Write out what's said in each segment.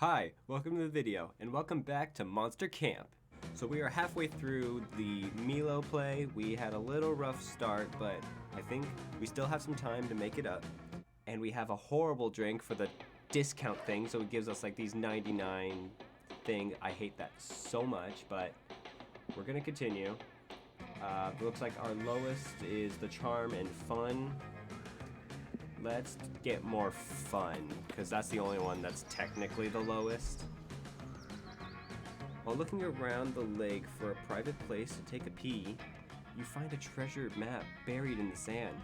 Hi, welcome to the video, and welcome back to Monster Camp. So we are halfway through the Milo play. We had a little rough start, but I think we still have some time to make it up. And we have a horrible drink for the discount thing, so it gives us like these 99 thing. I hate that so much, but we're gonna continue. Looks like our lowest is the charm and fun. Let's get more fun, because that's the only one that's technically the lowest. While looking around the lake for a private place to take a pee, you find a treasured map buried in the sand.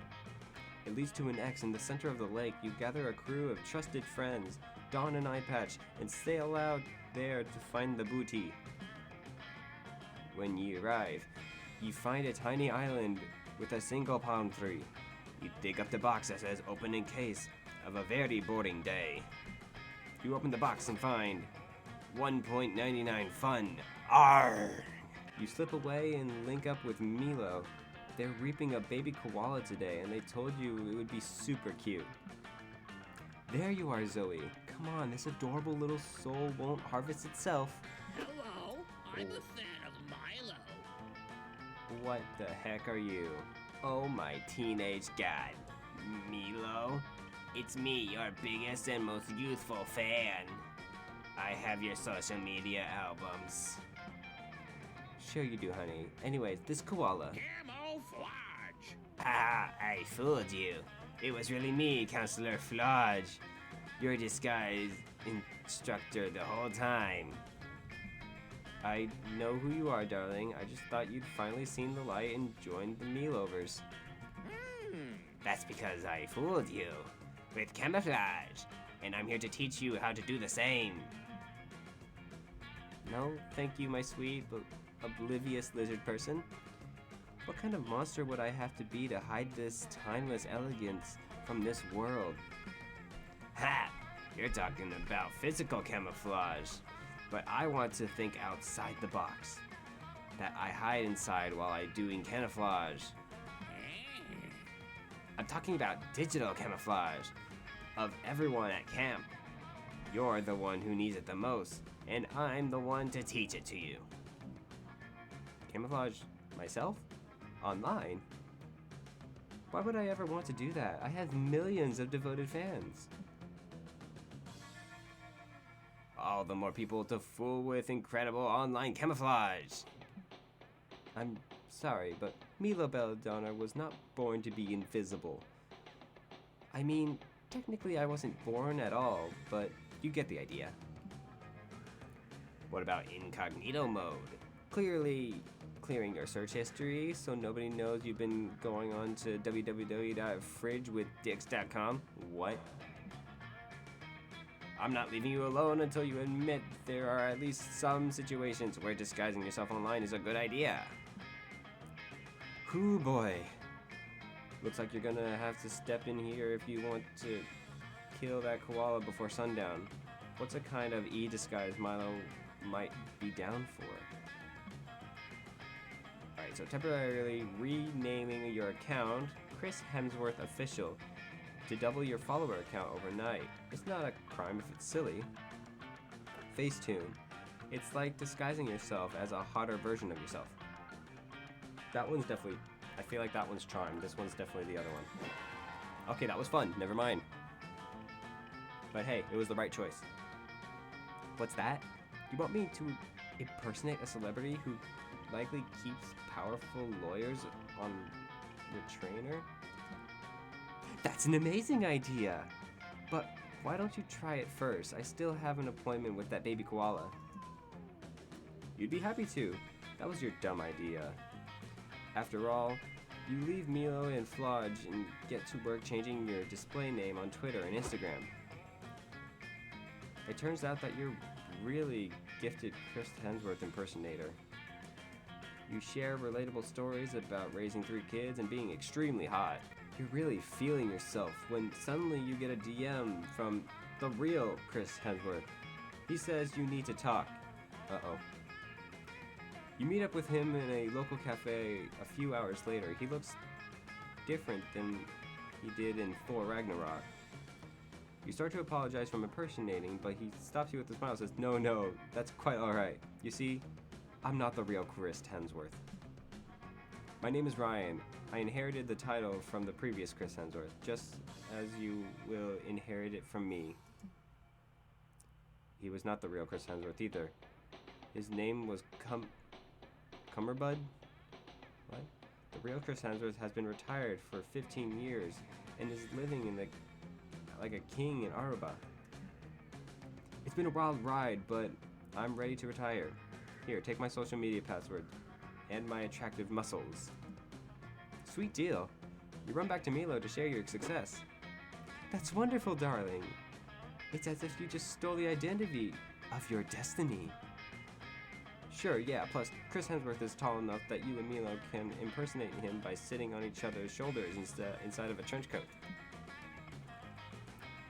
It leads to an X in the center of the lake. You gather a crew of trusted friends, don an eye patch, and sail out there to find the booty. When you arrive, you find a tiny island with a single palm tree. You dig up the box that says open in case of a very boring day. You open the box and find 1.99 fun. Arrgh! You slip away and link up with Milo. They're reaping a baby koala today, and they told you it would be super cute. There you are, Zoe. Come on, this adorable little soul won't harvest itself. Hello, I'm a fan of Milo. What the heck are you? Oh my teenage god. Milo? It's me, your biggest and most youthful fan. I have your social media albums. Sure you do, honey. Anyways, this koala. Camouflage. Ah, I fooled you. It was really me, Counselor Flodge. Your disguise instructor the whole time. I know who you are, darling. I just thought you'd finally seen the light and joined the Mealovers. That's because I fooled you with camouflage, and I'm here to teach you how to do the same. No, thank you, my sweet but oblivious lizard person. What kind of monster would I have to be to hide this timeless elegance from this world? Ha! You're talking about physical camouflage. But I want to think outside the box. That I hide inside while I doing camouflage. I'm talking about digital camouflage of everyone at camp. You're the one who needs it the most, and I'm the one to teach it to you. Camouflage myself? Online? Why would I ever want to do that? I have millions of devoted fans. All the more people to fool with incredible online camouflage. I'm sorry, but Milo Belladonna was not born to be invisible. I mean, technically I wasn't born at all, but you get the idea. What about incognito mode? Clearly clearing your search history so nobody knows you've been going on to www.fridgewithdicks.com. What? I'm not leaving you alone until you admit there are at least some situations where disguising yourself online is a good idea. Hoo boy. Looks like you're gonna have to step in here if you want to kill that koala before sundown. What's a kind of e-disguise Milo might be down for? Alright, so temporarily renaming your account Chris Hemsworth Official to double your follower account overnight. It's not a crime if it's silly. Facetune. It's like disguising yourself as a hotter version of yourself. That one's definitely, I feel like that one's charm. This one's definitely the other one. Okay, that was fun. Never mind. But hey, it was the right choice. What's that? You want me to impersonate a celebrity who likely keeps powerful lawyers on retainer? That's an amazing idea! But why don't you try it first? I still have an appointment with that baby koala. You'd be happy to. That was your dumb idea. After all, you leave Milo and Flodge and get to work changing your display name on Twitter and Instagram. It turns out that you're really gifted Chris Hemsworth impersonator. You share relatable stories about raising 3 kids and being extremely hot. You're really feeling yourself when suddenly you get a DM from the real Chris Hemsworth. He says you need to talk. Uh-oh. You meet up with him in a local cafe a few hours later. He looks different than he did in Thor Ragnarok. You start to apologize from impersonating, but he stops you with a smile and says, No, that's quite alright. You see, I'm not the real Chris Hemsworth. My name is Ryan. I inherited the title from the previous Chris Hemsworth, just as you will inherit it from me. He was not the real Chris Hemsworth either. His name was Cumberbud? What? The real Chris Hemsworth has been retired for 15 years and is living in like a king in Aruba. It's been a wild ride, but I'm ready to retire. Here, take my social media password and my attractive muscles. Sweet deal. You run back to Milo to share your success. That's wonderful, darling. It's as if you just stole the identity of your destiny. Sure, yeah, plus Chris Hemsworth is tall enough that you and Milo can impersonate him by sitting on each other's shoulders inside of a trench coat.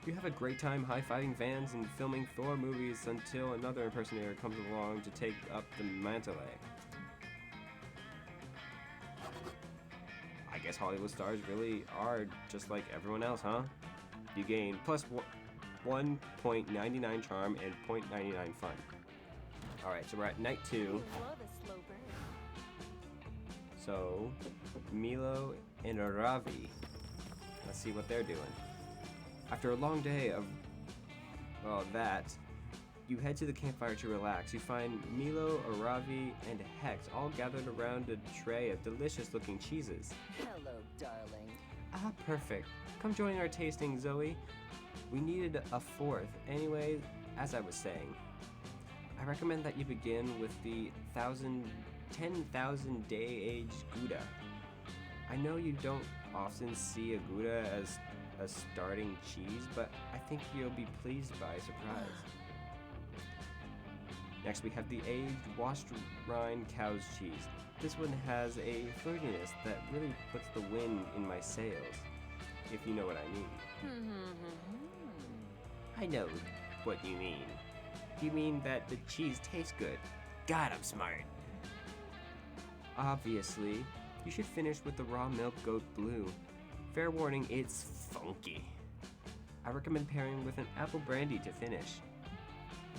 You have a great time high-fiving fans and filming Thor movies until another impersonator comes along to take up the mantle. I guess Hollywood stars really are just like everyone else, huh? You gain plus 1.99 charm and 0.99 fun. Alright, so we're at night 2. So, Milo and Ravi. Let's see what they're doing. After a long day of, well, that, you head to the campfire to relax. You find Milo, Aravi, and Hex all gathered around a tray of delicious-looking cheeses. Hello, darling. Ah, perfect. Come join our tasting, Zoe. We needed a fourth. Anyway, as I was saying, I recommend that you begin with the 10,000 day age Gouda. I know you don't often see a Gouda as a starting cheese, but I think you'll be pleased by surprise. Next we have the aged washed rind cow's cheese. This one has a flirtiness that really puts the wind in my sails, if you know what I mean. I know what you mean. You mean that the cheese tastes good. God, I'm smart. Obviously, you should finish with the raw milk goat blue. Fair warning, it's funky. I recommend pairing with an apple brandy to finish.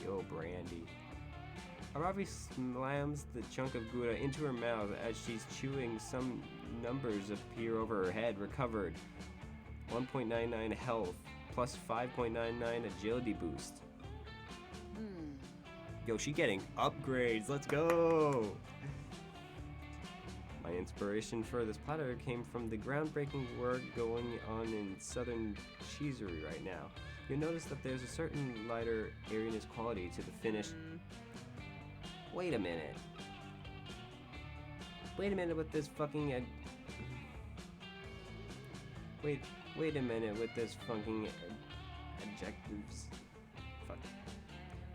Yo, brandy. Aravi slams the chunk of Gouda into her mouth as she's chewing. Some numbers appear over her head. Recovered 1.99 health plus 5.99 agility boost. Yo, she getting upgrades. Let's go! My inspiration for this platter came from the groundbreaking work going on in Southern Cheesery right now. You'll notice that there's a certain lighter airiness quality to the finish. Wait a minute. Wait a minute with this fucking Wait a minute with this fucking adjectives. Fuck.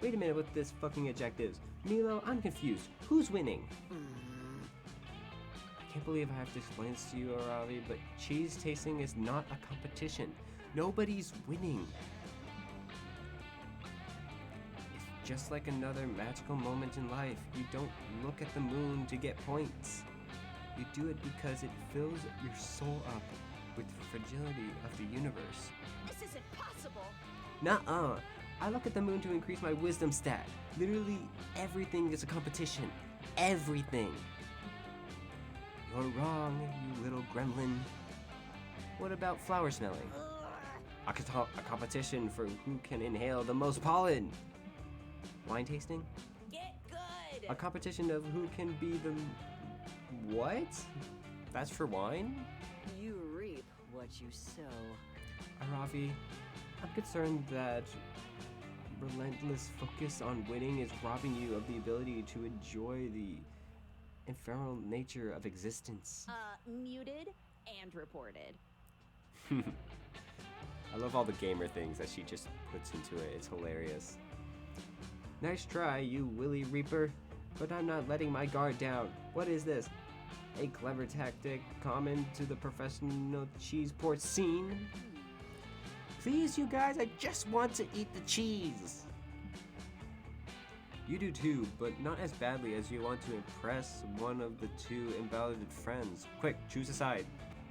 Wait a minute with this fucking adjectives. Milo, I'm confused. Who's winning? I can't believe I have to explain this to you, Aravi, but cheese tasting is not a competition. Nobody's winning. It's just like another magical moment in life. You don't look at the moon to get points. You do it because it fills your soul up with the fragility of the universe. This isn't possible. Nuh-uh. I look at the moon to increase my wisdom stat. Literally everything is a competition. Everything. You're wrong, you little gremlin. What about flower smelling? A competition for who can inhale the most pollen. Wine tasting? Get good. A competition of who can be the... What? That's for wine? You reap what you sow. Aravi, I'm concerned that relentless focus on winning is robbing you of the ability to enjoy the ephemeral nature of existence. Muted and reported. I love all the gamer things that she just puts into it. It's hilarious. Nice try, you Willy Reaper, but I'm not letting my guard down. What is this? A clever tactic common to the professional cheese port scene? Please, you guys, I just want to eat the cheese. You do too, but not as badly as you want to impress one of the two embellished friends. Quick, choose a side.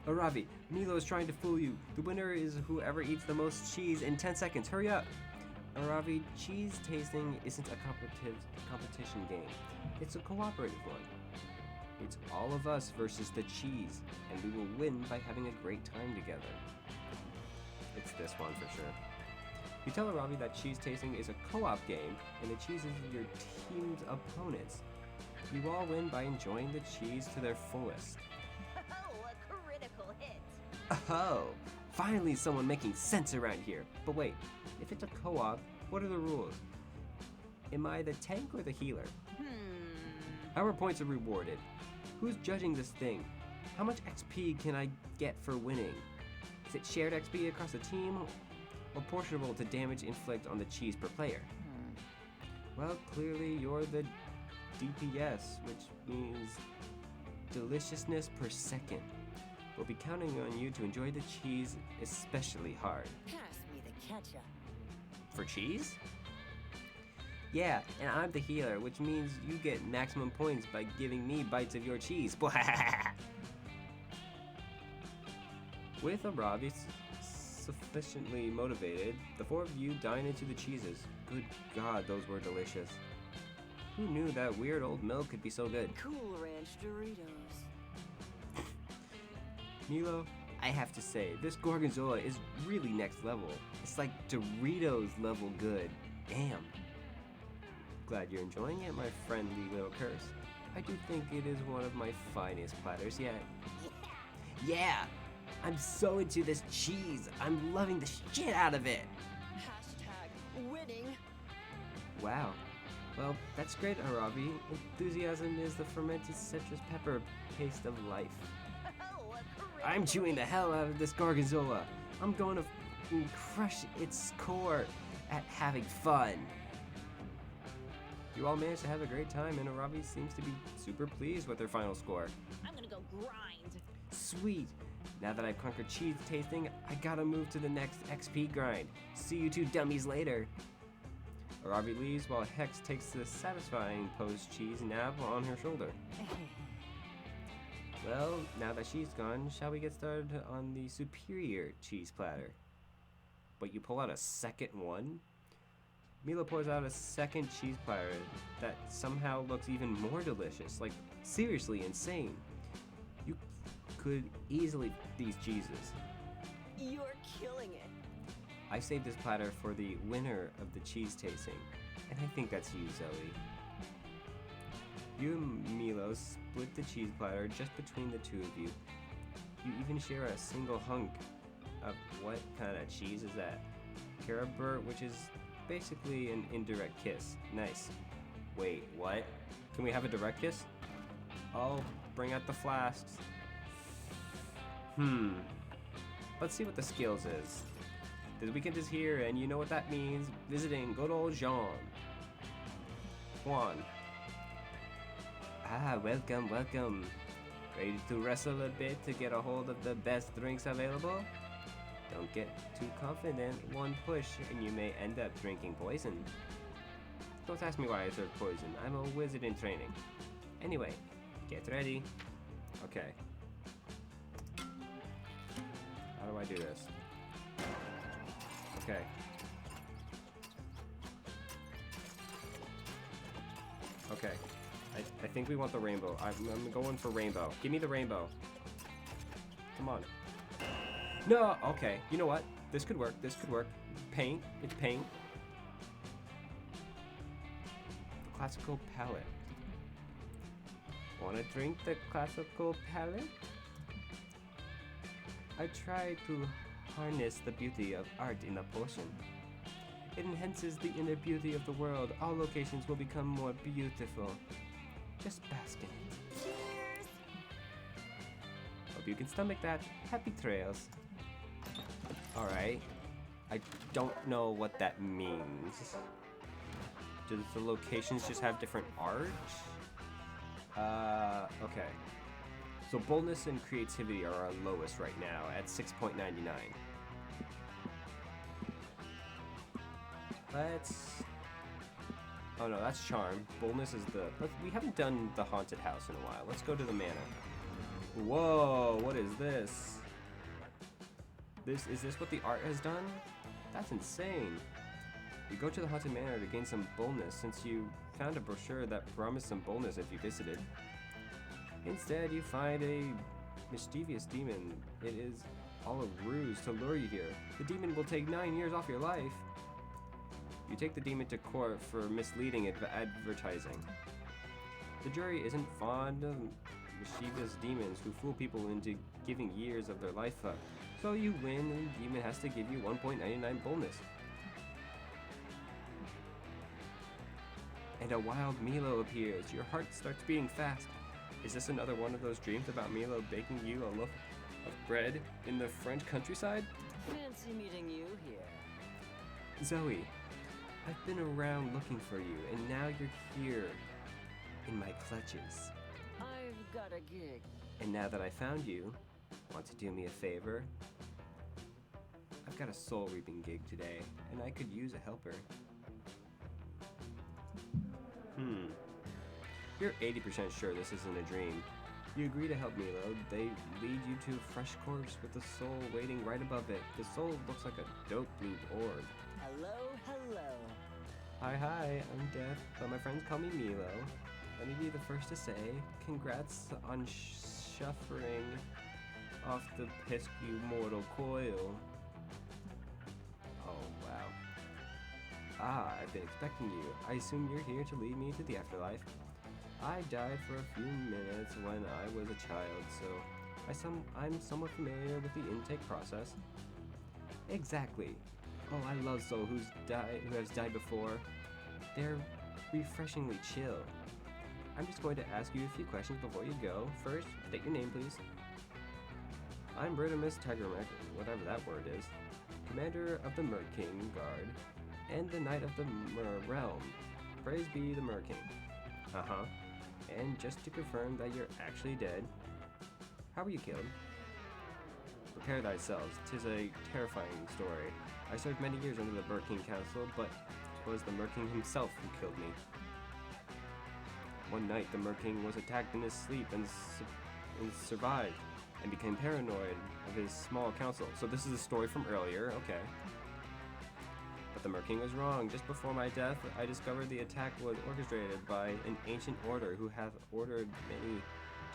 Aravi, Milo is trying to fool you. The winner is whoever eats the most cheese in 10 seconds. Hurry up! Aravi, cheese tasting isn't a competition game. It's a cooperative one. It's all of us versus the cheese, and we will win by having a great time together. It's this one for sure. You tell Aravi that cheese tasting is a co-op game, and the cheese is your team's opponents. You all win by enjoying the cheese to their fullest. Oh, a critical hit. Oh, finally someone making sense around here. But wait, if it's a co-op, what are the rules? Am I the tank or the healer? Our points are rewarded. Who's judging this thing? How much XP can I get for winning? Is it shared XP across the team, or proportional to damage inflict on the cheese per player? Well, clearly you're the DPS, which means deliciousness per second. We'll be counting on you to enjoy the cheese especially hard. Pass me the ketchup. For cheese? Yeah, and I'm the healer, which means you get maximum points by giving me bites of your cheese. With Aravi sufficiently motivated, the four of you dine into the cheeses. Good God, those were delicious. Who knew that weird old milk could be so good? Cool Ranch Doritos. Milo, I have to say, this Gorgonzola is really next level. It's like Doritos level good. Damn. Glad you're enjoying it, my friendly little curse. I do think it is one of my finest platters yet. Yeah! I'm so into this cheese. I'm loving the shit out of it. Hashtag winning. Wow. Well, that's great, Aravi. Enthusiasm is the fermented citrus pepper paste of life. Oh, a critical I'm chewing the hell out of this Gorgonzola. I'm going to crush its core at having fun. You all managed to have a great time, and Aravi seems to be super pleased with their final score. I'm gonna go grind. Sweet. Now that I've conquered cheese tasting, I gotta move to the next XP grind. See you two dummies later. Aravi leaves while Hex takes the satisfying post-cheese nap on her shoulder. Well, now that she's gone, shall we get started on the superior cheese platter? But you pull out a second one? Milo pours out a second cheese platter that somehow looks even more delicious, like seriously insane. You could easily eat these cheeses. You're killing it. I saved this platter for the winner of the cheese tasting, and I think that's you, Zoe. You and Milo split the cheese platter just between the two of you. You even share a single hunk of what kind of cheese is that? Carabert, which is basically an indirect kiss. Nice. Wait, what? Can we have a direct kiss? I'll bring out the flasks. Let's see what the skills is. The weekend is here, and you know what that means. Visiting good old Jean. Juan. Ah, welcome, welcome. Ready to wrestle a bit to get a hold of the best drinks available? Don't get too confident. One push, and you may end up drinking poison. Don't ask me why I serve poison. I'm a wizard in training. Anyway, get ready. Okay. How do I do this? Okay. Okay. I think we want the rainbow. I'm going for rainbow. Give me the rainbow. Come on. No! Okay. You know what? This could work. This could work. Paint. It's paint. Classical palette. Wanna drink the classical palette? I try to harness the beauty of art in a potion. It enhances the inner beauty of the world. All locations will become more beautiful. Just bask in it. Cheers. Hope you can stomach that. Happy trails. Alright. I don't know what that means. Do the locations just have different art? Okay. So boldness and creativity are our lowest right now at 6.99. Let's... Oh no, that's charm. Boldness is the... we haven't done the haunted house in a while. Let's go to the manor. Whoa, what is this? Is this what the art has done? That's insane. You go to the Haunted Manor to gain some boldness since you found a brochure that promised some boldness if you visited. Instead, you find a mischievous demon. It is all a ruse to lure you here. The demon will take 9 years off your life. You take the demon to court for misleading advertising. The jury isn't fond of mischievous demons who fool people into giving years of their life up. So you win and the demon has to give you 1.99 boldness. And a wild Milo appears. Your heart starts beating fast. Is this another one of those dreams about Milo baking you a loaf of bread in the French countryside? Fancy meeting you here. Zoe, I've been around looking for you, and now you're here in my clutches. I've got a gig. And now that I found you, want to do me a favor? I've got a soul reaping gig today, and I could use a helper. You're 80% sure this isn't a dream. You agree to help Milo. They lead you to a fresh corpse with the soul waiting right above it. The soul looks like a dope blue orb. Hello, hello. Hi, I'm deaf, but my friends call me Milo. Let me be the first to say, congrats on shuffling off the pesky mortal coil. Oh, wow. I've been expecting you. I assume you're here to lead me to the afterlife. I died for a few minutes when I was a child, so I'm somewhat familiar with the intake process. Exactly. Oh, I love souls who have died before. They're refreshingly chill. I'm just going to ask you a few questions before you go. First, state your name, please. I'm Bridimus Tigermech, whatever that word is, commander of the Mer King Guard, and the Knight of the Mer Realm. Praise be the Mer King. Uh-huh. And just to confirm that you're actually dead, how were you killed? Prepare thyselves, 'tis a terrifying story. I served many years under the Mer King Council, but 'twas the Mer King himself who killed me. One night, the Mer King was attacked in his sleep and survived, and became paranoid of his small council. So this is a story from earlier, okay. But the Mer King was wrong. Just before my death, I discovered the attack was orchestrated by an ancient order who hath ordered many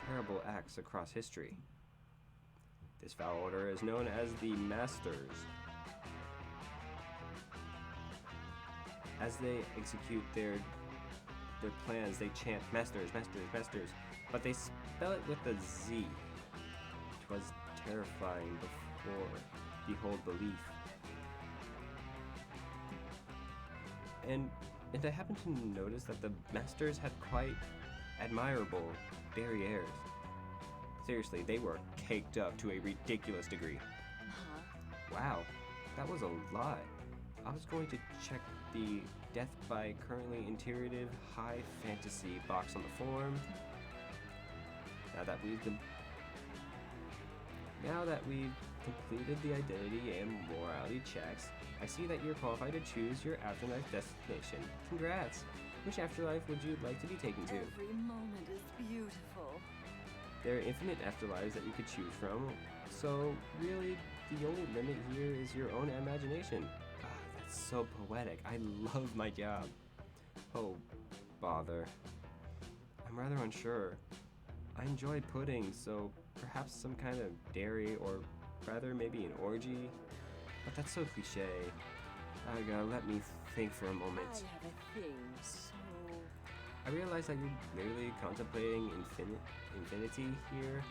terrible acts across history. This foul order is known as the Masters. As they execute their plans, they chant Masters, Masters, Masters, but they spell it with a Z. 'Twas terrifying before behold belief. And I happened to notice that the Masters had quite admirable barriers. Seriously, they were caked up to a ridiculous degree. Huh? Wow, that was a lot. I was going to check the Death by Currently Intuitive High Fantasy box on the forum. Now that we've completed the identity and morality checks, I see that you're qualified to choose your afterlife destination. Congrats! Which afterlife would you like to be taken to? Every moment is beautiful. There are infinite afterlives that you could choose from, so really the only limit here is your own imagination. Ah, that's so poetic. I love my job. Oh, bother. I'm rather unsure. I enjoy pudding, so perhaps some kind of dairy, or rather maybe an orgy. But that's so cliche. Let me think for a moment. I have a thing, so... I realize that you're literally contemplating infinity here,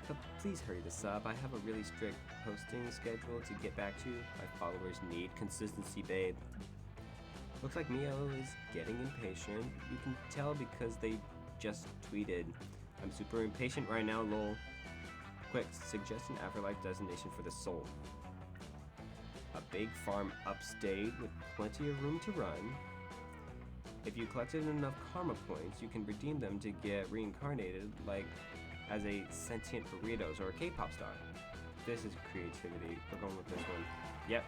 but please hurry this up. I have a really strict posting schedule to get back to. My followers need consistency, babe. Looks like Mio is getting impatient. You can tell because they just tweeted. I'm super impatient right now, lol. Quick, suggest an afterlife destination for the soul. A big farm upstate with plenty of room to run. If you collected enough karma points, you can redeem them to get reincarnated, like as a sentient burritos or a K-pop star. This is creativity. We're going with this one. Yep.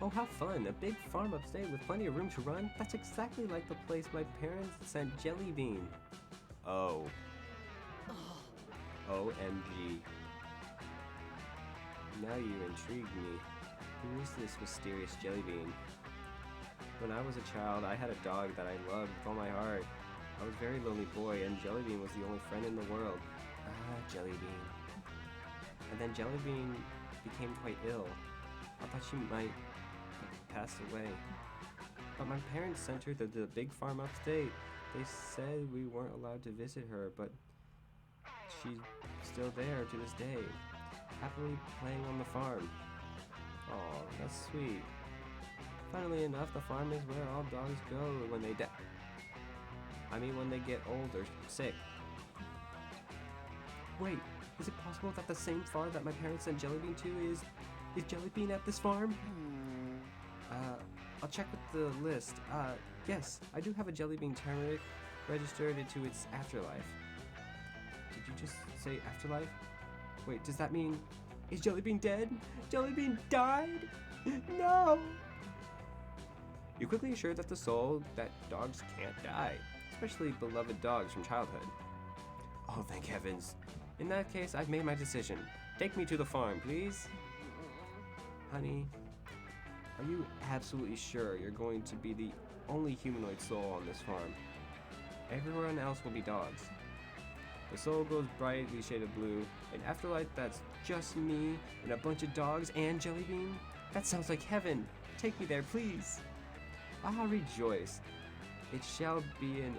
Oh, how fun! A big farm upstate with plenty of room to run? That's exactly like the place my parents sent Jelly Bean. Oh. Oh, OMG. Now you intrigue me. Who is this mysterious jelly bean? When I was a child, I had a dog that I loved with all my heart. I was a very lonely boy, and Jellybean was the only friend in the world. Ah, Jellybean. And then Jellybean became quite ill. I thought she might pass away. But my parents sent her to the big farm upstate. They said we weren't allowed to visit her, but she's still there to this day, happily playing on the farm. Aw, that's sweet. Funnily enough, the farm is where all dogs go when they when they get old or sick. Wait, is it possible that the same farm that my parents sent Jellybean to is Jellybean at this farm? I'll check with the list. Yes, I do have a Jellybean turmeric registered into its afterlife. Did you just say afterlife? Wait, does that mean, is Jellybean dead? Jellybean died? No! You quickly assure that the soul that dogs can't die, especially beloved dogs from childhood. Oh, thank heavens. In that case, I've made my decision. Take me to the farm, please. Honey, are you absolutely sure you're going to be the only humanoid soul on this farm? Everyone else will be dogs. The soul glows brightly shaded blue, an afterlife that's just me and a bunch of dogs and Jellybean? That sounds like heaven. Take me there, please. Ah, rejoice. It shall be an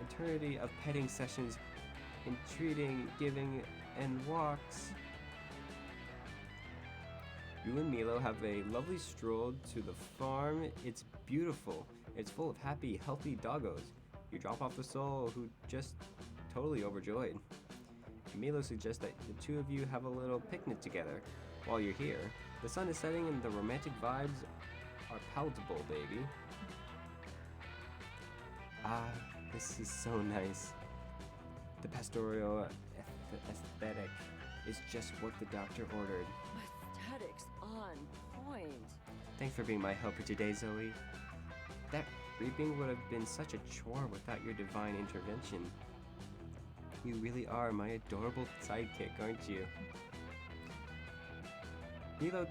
eternity of petting sessions, entreating, giving, and walks. You and Milo have a lovely stroll to the farm. It's beautiful. It's full of happy, healthy doggos. You drop off the soul, who just totally overjoyed. Milo suggests that the two of you have a little picnic together. While you're here, the sun is setting and the romantic vibes are palatable, baby. Ah, this is so nice. The pastoral aesthetic is just what the doctor ordered. aesthetics on point. Thanks for being my helper today, Zoe. That reaping would have been such a chore without your divine intervention. You really are my adorable sidekick, aren't you? Milo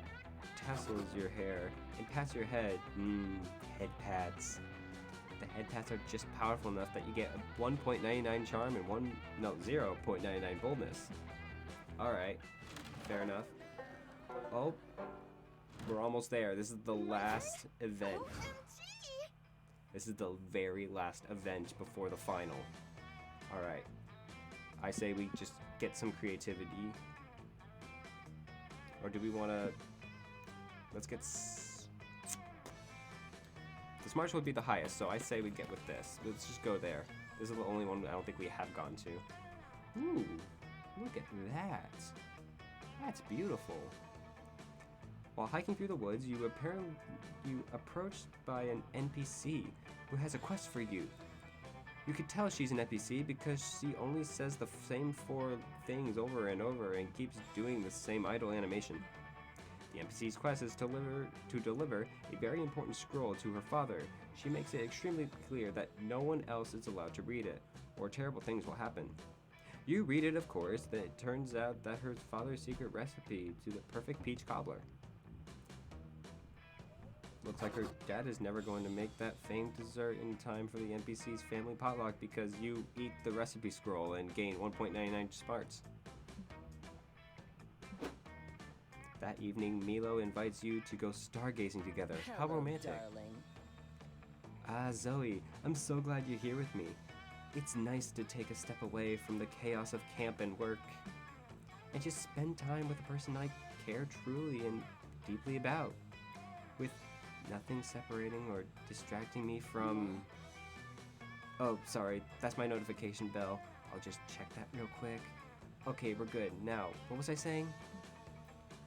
tassels your hair and pats your head. Head pats. The head pats are just powerful enough that you get a 1.99 charm and 0.99 boldness. Alright, fair enough. Oh, we're almost there. This is the last event. This is the very last event before the final. Alright. I say we just get some creativity. Or do we want to... Let's get... The smarts would be the highest, so I say we get with this. Let's just go there. This is the only one I don't think we have gone to. Ooh, look at that. That's beautiful. While hiking through the woods, you approached by an NPC who has a quest for you. You could tell she's an NPC because she only says the same 4 things over and over and keeps doing the same idle animation. The NPC's quest is to deliver a very important scroll to her father. She makes it extremely clear that no one else is allowed to read it, or terrible things will happen. You read it, of course, then it turns out that her father's secret recipe to the perfect peach cobbler. Looks like her dad is never going to make that famed dessert in time for the NPC's family potluck because you eat the recipe scroll and gain 1.99 smarts. That evening, Milo invites you to go stargazing together. How Hello, romantic. darling. Ah, Zoe, I'm so glad you're here with me. It's nice to take a step away from the chaos of camp and work and just spend time with a person I care truly and deeply about, with nothing separating or distracting me from... Oh, sorry, that's my notification bell. I'll just check that real quick. Okay, we're good. Now, what was I saying?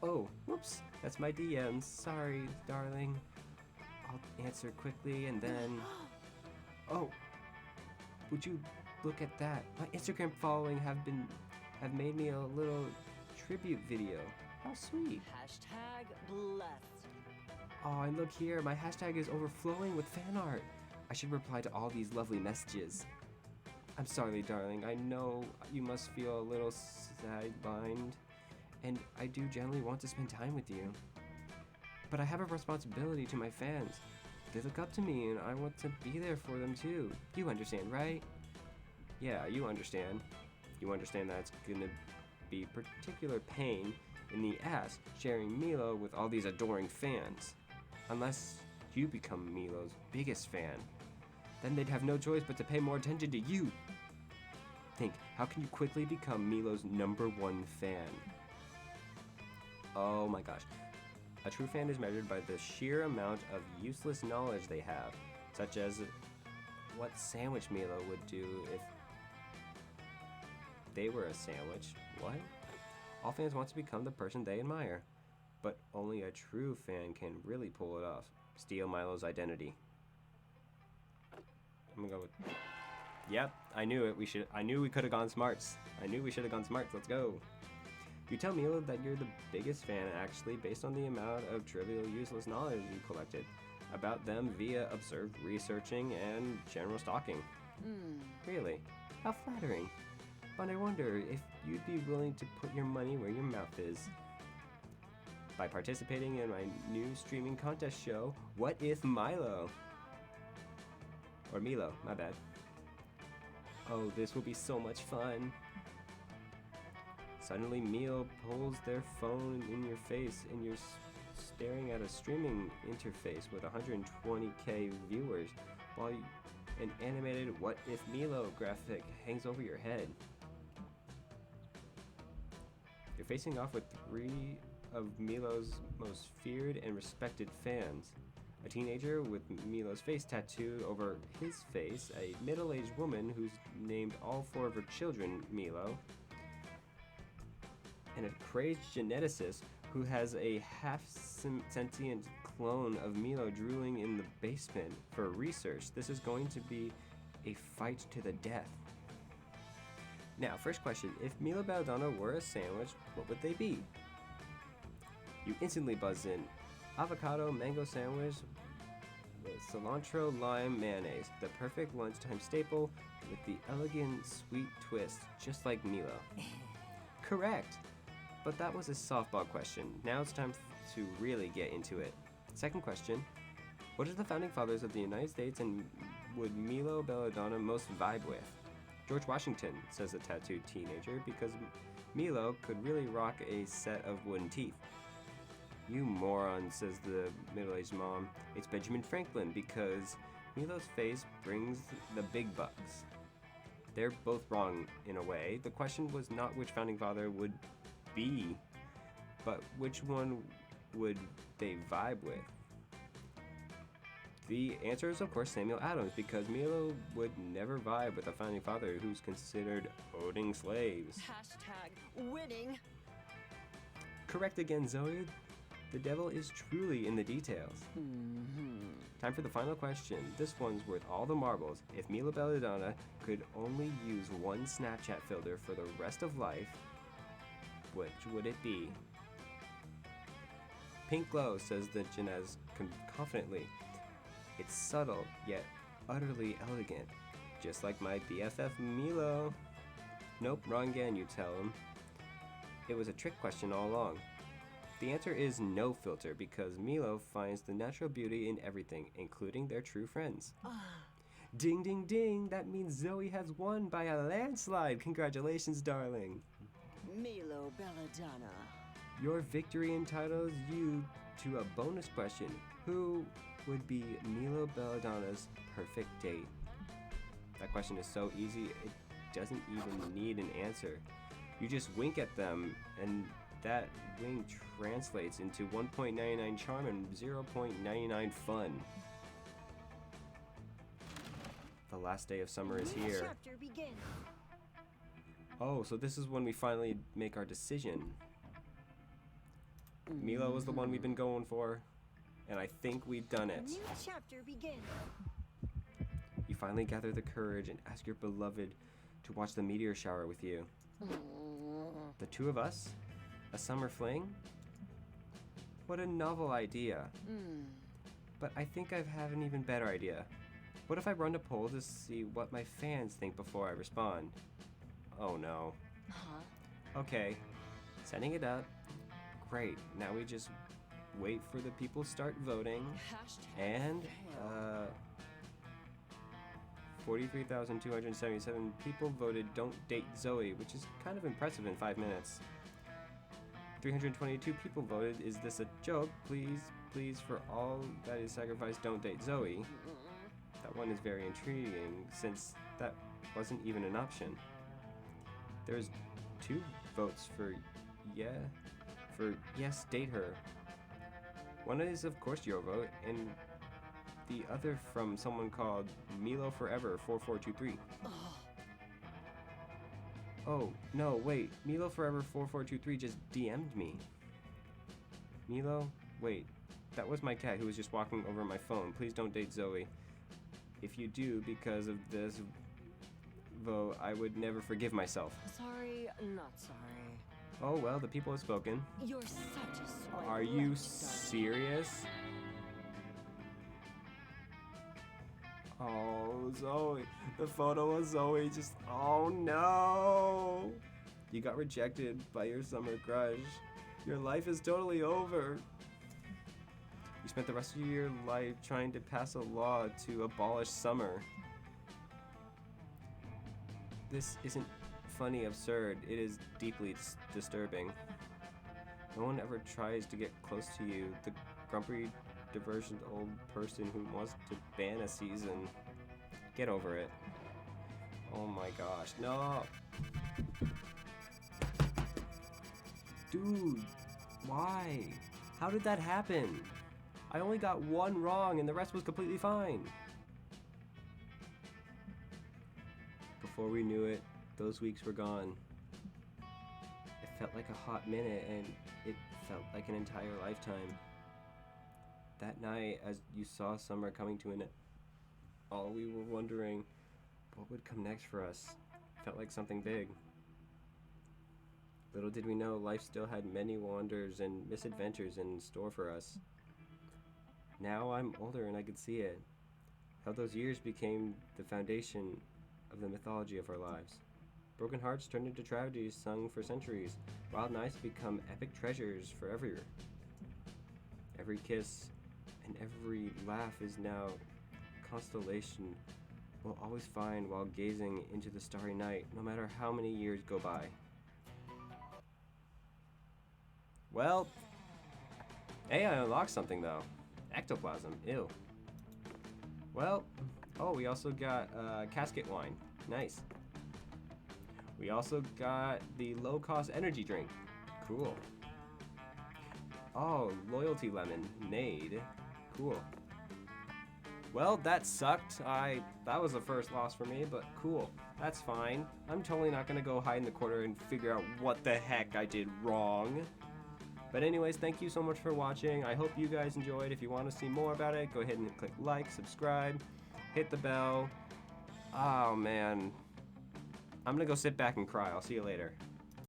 Oh, whoops, that's my DMs. Sorry, darling. I'll answer quickly and then... Oh, would you look at that? My Instagram following have made me a little tribute video. How sweet. Hashtag blessed. Oh, and look here, my hashtag is overflowing with fan art. I should reply to all these lovely messages. I'm sorry, darling. I know you must feel a little sidelined, and I do generally want to spend time with you. But I have a responsibility to my fans. They look up to me, and I want to be there for them too. You understand, right? Yeah, you understand. You understand that it's gonna be particular pain in the ass sharing Milo with all these adoring fans. Unless you become Milo's biggest fan. Then they'd have no choice but to pay more attention to you. Think, how can you quickly become Milo's #1 fan? Oh my gosh. A true fan is measured by the sheer amount of useless knowledge they have, such as what sandwich Milo would do if they were a sandwich. What? All fans want to become the person they admire, but only a true fan can really pull it off. Steal Milo's identity. I'm gonna go with. Yep, I knew it. I knew we could have gone smarts. I knew we should have gone smarts. Let's go. You tell Milo that you're the biggest fan, actually, based on the amount of trivial, useless knowledge you collected about them via observed researching and general stalking. Really? How flattering. But I wonder if you'd be willing to put your money where your mouth is. By participating in my new streaming contest show, What If Milo? Or Milo, my bad. Oh, this will be so much fun. Suddenly, Milo pulls their phone in your face and you're staring at a streaming interface with 120k viewers while an animated What If Milo graphic hangs over your head. You're facing off with 3 of Milo's most feared and respected fans. A teenager with Milo's face tattooed over his face, a middle-aged woman who's named all 4 of her children Milo, and a crazed geneticist who has a half-sentient clone of Milo drooling in the basement for research. This is going to be a fight to the death. Now, first question, if Milo Belladonna were a sandwich, what would they be? You instantly buzz in. Avocado mango sandwich with cilantro lime mayonnaise, the perfect lunchtime staple with the elegant sweet twist, just like Milo. Correct, but that was a softball question. Now it's time to really get into it. Second question, what are the founding fathers of the United States and would Milo Belladonna most vibe with? George Washington, says the tattooed teenager, because Milo could really rock a set of wooden teeth. You moron, says the middle-aged mom. It's Benjamin Franklin because Milo's face brings the big bucks. They're both wrong in a way. The question was not which founding father would be, but which one would they vibe with. The answer is, of course, Samuel Adams, because Milo would never vibe with a founding father who's considered owning slaves. #winning. Correct again, Zoe. The devil is truly in the details. Time for the final question. This one's worth all the marbles. If Milo Belladonna could only use one Snapchat filter for the rest of life, which would it be? Pink glow, says the Janez confidently. It's subtle, yet utterly elegant. Just like my BFF Milo. Nope, wrong again, you tell him. It was a trick question all along. The answer is no filter, because Milo finds the natural beauty in everything, including their true friends. Ding, ding, ding! That means Zoe has won by a landslide! Congratulations, darling! Milo Belladonna. Your victory entitles you to a bonus question. Who would be Milo Belladonna's perfect date? That question is so easy, it doesn't even need an answer. You just wink at them, and that wink translates into 1.99 charm and 0.99 fun. The last day of summer is here. Chapter begin. Oh, so this is when we finally make our decision. Milo was the one we've been going for, and I think we've done it. New chapter begin. You finally gather the courage and ask your beloved to watch the meteor shower with you. The 2 of us? A summer fling? What a novel idea. But I think I have an even better idea. What if I run a poll to see what my fans think before I respond? Oh no. Huh? Okay, setting it up. Great, now we just wait for the people to start voting. Hashtag And, fail. 43,277 people voted don't date Zoe, which is kind of impressive in 5 minutes. 322 people voted, is this a joke? Please, for all that is sacrificed, don't date Zoe. That one is very intriguing, since that wasn't even an option. There's 2 votes for yes, date her. One is, of course, your vote, and the other from someone called Milo Forever 4423. Ugh. Oh, no, wait. Milo Forever 4423 just DM'd me. Milo? Wait. That was my cat who was just walking over my phone. Please don't date Zoe. If you do, because of this vote, I would never forgive myself. Sorry, not sorry. Oh, well, the people have spoken. You're such a swipe Are you left, serious? Oh, Zoe. The photo of Zoe just... Oh, no. You got rejected by your summer crush. Your life is totally over. You spent the rest of your life trying to pass a law to abolish summer. This isn't funny, absurd. It is deeply disturbing. No one ever tries to get close to you. The grumpy, diversioned old person who wants to ban a season. Get over it. Oh my gosh, no! Dude, why? How did that happen? I only got one wrong and the rest was completely fine. Before we knew it, those weeks were gone. It felt like a hot minute and it felt like an entire lifetime. That night, as you saw summer coming to an end, all we were wondering, what would come next for us? Felt like something big. Little did we know, life still had many wonders and misadventures in store for us. Now I'm older and I could see it. How those years became the foundation of the mythology of our lives. Broken hearts turned into tragedies sung for centuries. Wild nights become epic treasures forever. Every kiss and every laugh is now constellation we'll always find while gazing into the starry night, no matter how many years go by. Well, hey, I unlocked something though. Ectoplasm, ew. Well, oh, we also got casket wine, nice. We also got the low-cost energy drink, cool. Oh, loyalty lemon, Nade, cool. Well, that sucked. That was the first loss for me, but cool. That's fine. I'm totally not gonna go hide in the corner and figure out what the heck I did wrong. But anyways, thank you so much for watching. I hope you guys enjoyed. If you want to see more about it, go ahead and click like, subscribe, hit the bell. Oh man. I'm gonna go sit back and cry. I'll see you later.